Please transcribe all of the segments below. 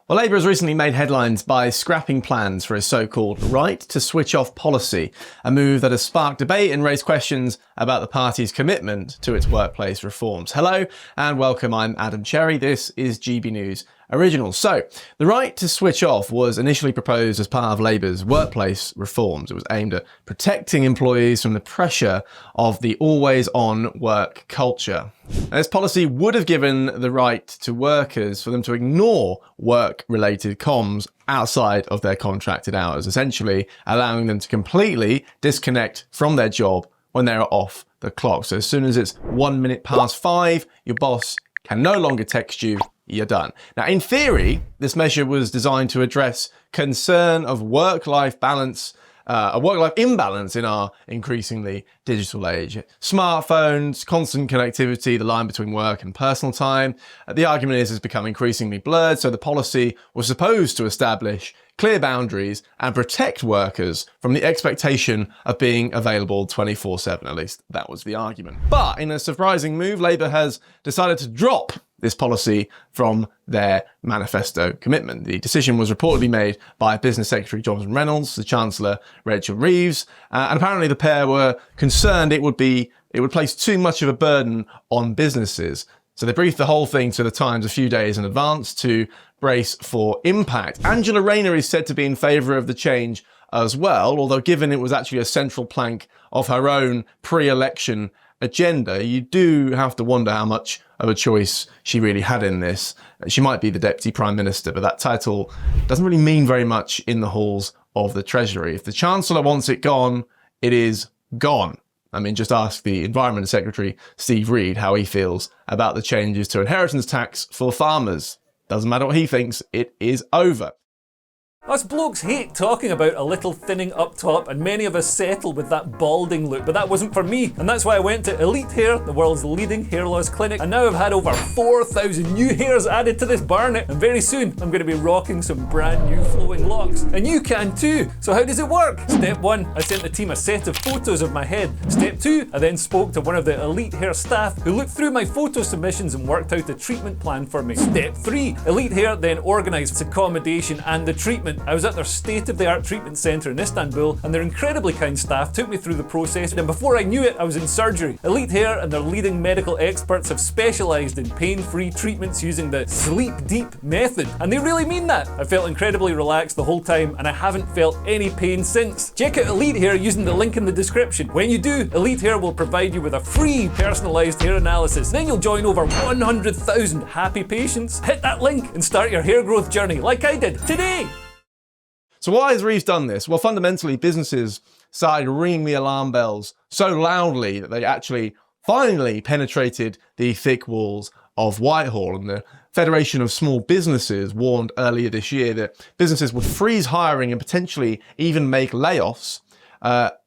Well, Labour has recently made headlines by scrapping plans for a so-called right to switch off policy, a move that has sparked debate and raised questions about the party's commitment to its workplace reforms. Hello and welcome, I'm Adam Cherry. This is GB News Originals. So, the right to switch off was initially proposed as part of Labour's workplace reforms. It was aimed at protecting employees from the pressure of the always-on work culture. Now, this policy would have given the right to workers for them to ignore work-related comms outside of their contracted hours, essentially allowing them to completely disconnect from their job when they're off the clock. So as soon as it's 1 minute past 5, your boss can no longer text you, you're done. Now, in theory, this measure was designed to address concern of work-life balance, a work-life imbalance in our increasingly digital age. Smartphones, constant connectivity, the line between work and personal time. The argument is it's become increasingly blurred, so the policy was supposed to establish clear boundaries and protect workers from the expectation of being available 24/7. At least that was the argument. But in a surprising move, Labour has decided to drop this policy from their manifesto commitment. The decision was reportedly made by Business Secretary Jonathan Reynolds, the Chancellor Rachel Reeves, and apparently the pair were concerned it would place too much of a burden on businesses. So they briefed the whole thing to the Times a few days in advance to brace for impact. Angela Rayner is said to be in favour of the change as well, although given it was actually a central plank of her own pre-election agenda, you do have to wonder how much of a choice she really had in this. She might be the Deputy Prime Minister, but that title doesn't really mean very much in the halls of the Treasury. If the Chancellor wants it gone, it is gone. I mean, just ask the Environment Secretary, Steve Reed, how he feels about the changes to inheritance tax for farmers. Doesn't matter what he thinks, it is over. Us blokes hate talking about a little thinning up top, and many of us settle with that balding look, but that wasn't for me, and that's why I went to Elite Hair, the world's leading hair loss clinic, and now I've had over 4,000 new hairs added to this barnet, and very soon I'm going to be rocking some brand new flowing locks, and you can too. So how does it work? Step 1, I sent the team a set of photos of my head. Step 2, I then spoke to one of the Elite Hair staff who looked through my photo submissions and worked out a treatment plan for me. Step 3, Elite Hair then organised accommodation and the treatment. I was at their state-of-the-art treatment centre in Istanbul, and their incredibly kind staff took me through the process, and before I knew it, I was in surgery. Elite Hair and their leading medical experts have specialised in pain-free treatments using the sleep deep method, and they really mean that. I felt incredibly relaxed the whole time, and I haven't felt any pain since. Check out Elite Hair using the link in the description. When you do, Elite Hair will provide you with a free personalised hair analysis. Then you'll join over 100,000 happy patients. Hit that link and start your hair growth journey like I did today. So why has Reeves done this? Well, fundamentally, businesses started ringing the alarm bells so loudly that they actually finally penetrated the thick walls of Whitehall. And the Federation of Small Businesses warned earlier this year that businesses would freeze hiring and potentially even make layoffs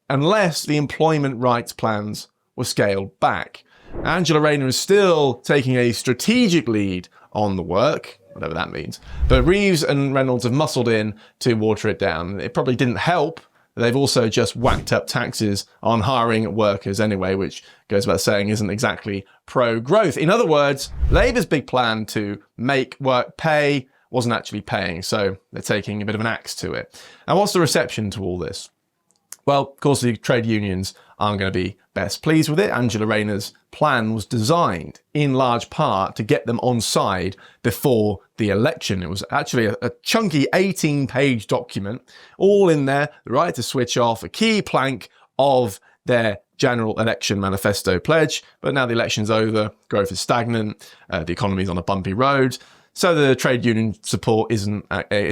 unless the employment rights plans were scaled back. Angela Rayner is still taking a strategic lead on the work, whatever that means. But Reeves and Reynolds have muscled in to water it down. It probably didn't help. They've also just whacked up taxes on hiring workers anyway, which goes without saying isn't exactly pro-growth. In other words, Labour's big plan to make work pay wasn't actually paying, so they're taking a bit of an axe to it. And what's the reception to all this? Well, of course, the trade unions aren't going to be best pleased with it. Angela Rayner's plan was designed in large part to get them on side before the election. It was actually a chunky 18-page document, all in there, the right to switch off, a key plank of their general election manifesto pledge. But now the election's over, growth is stagnant, the economy's on a bumpy road. So the trade union support it's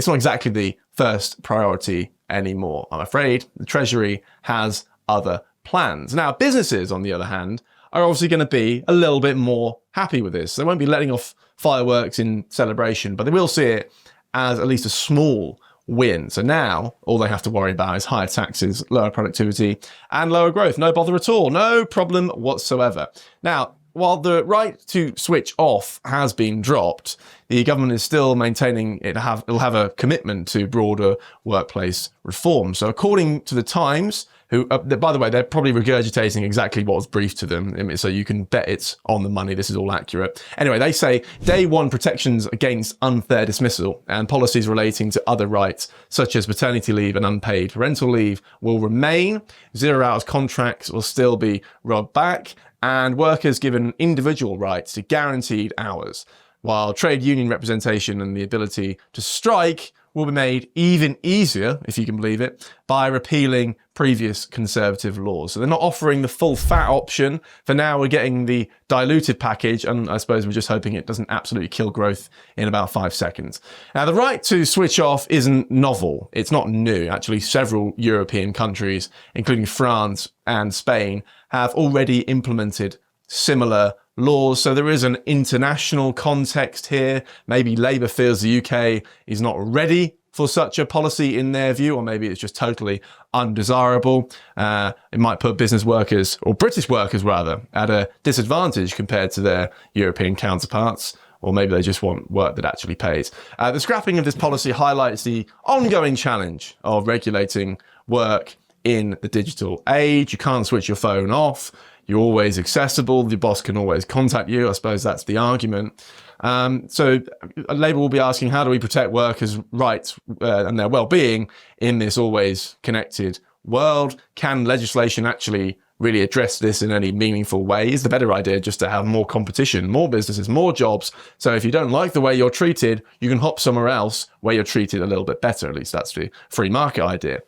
not exactly the first priority anymore. I'm afraid the Treasury has other plans. Now, businesses, on the other hand, are obviously going to be a little bit more happy with this. They won't be letting off fireworks in celebration, but they will see it as at least a small win. So now all they have to worry about is higher taxes, lower productivity, and lower growth. No bother at all. No problem whatsoever. Now, while the right to switch off has been dropped, the government is still maintaining it'll have a commitment to broader workplace reform. So according to the Times, who, by the way, they're probably regurgitating exactly what was briefed to them, so you can bet it's on the money. This is all accurate. Anyway, they say day one protections against unfair dismissal and policies relating to other rights, such as paternity leave and unpaid parental leave, will remain. 0 hours contracts will still be rolled back, and workers given individual rights to guaranteed hours, while trade union representation and the ability to strike will be made even easier, if you can believe it, by repealing previous conservative laws. So they're not offering the full fat option. For now, we're getting the diluted package, and I suppose we're just hoping it doesn't absolutely kill growth in about 5 seconds. Now, the right to switch off isn't novel. It's not new. Actually, several European countries, including France and Spain, have already implemented similar laws. So there is an international context here. Maybe Labour feels the UK is not ready for such a policy in their view, or maybe it's just totally undesirable. It might put business workers, or British workers rather, at a disadvantage compared to their European counterparts. Or maybe they just want work that actually pays. The scrapping of this policy highlights the ongoing challenge of regulating work in the digital age. You can't switch your phone off. You're always accessible. The boss can always contact you. I suppose that's the argument. So Labour will be asking, how do we protect workers' rights and their well-being in this always connected world? Can legislation actually really address this in any meaningful way? Is the better idea just to have more competition, more businesses, more jobs? So if you don't like the way you're treated, you can hop somewhere else where you're treated a little bit better. At least that's the free market idea.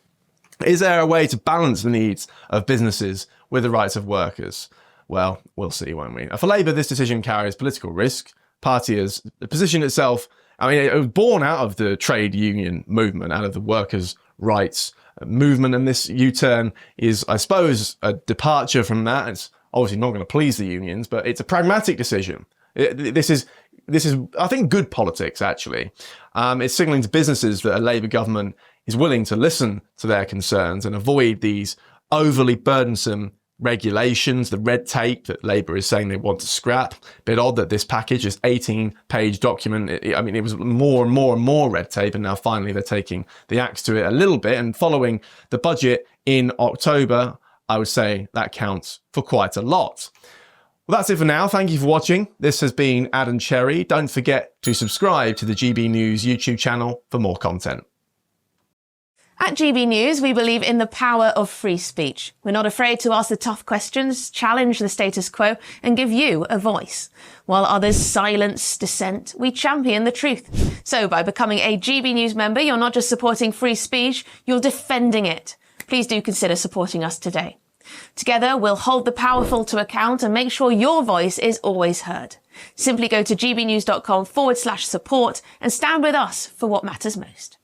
Is there a way to balance the needs of businesses with the rights of workers? Well, we'll see, won't we? For Labour, this decision carries political risk. Party has positioned itself, it was born out of the trade union movement, out of the workers' rights movement, and this U-turn is, I suppose, a departure from that. It's obviously not going to please the unions, but it's a pragmatic decision. This is, I think, good politics, actually. It's signalling to businesses that a Labour government is willing to listen to their concerns and avoid these overly burdensome regulations, the red tape that Labour is saying they want to scrap. Bit odd that this package, this 18-page document, it was more and more and more red tape, and now finally they're taking the axe to it a little bit. And following the budget in October, I would say that counts for quite a lot. Well, that's it for now. Thank you for watching. This has been Adam Cherry. Don't forget to subscribe to the GB News YouTube channel for more content. At GB News, we believe in the power of free speech. We're not afraid to ask the tough questions, challenge the status quo, and give you a voice. While others silence dissent, we champion the truth. So by becoming a GB News member, you're not just supporting free speech, you're defending it. Please do consider supporting us today. Together, we'll hold the powerful to account and make sure your voice is always heard. Simply go to gbnews.com/support and stand with us for what matters most.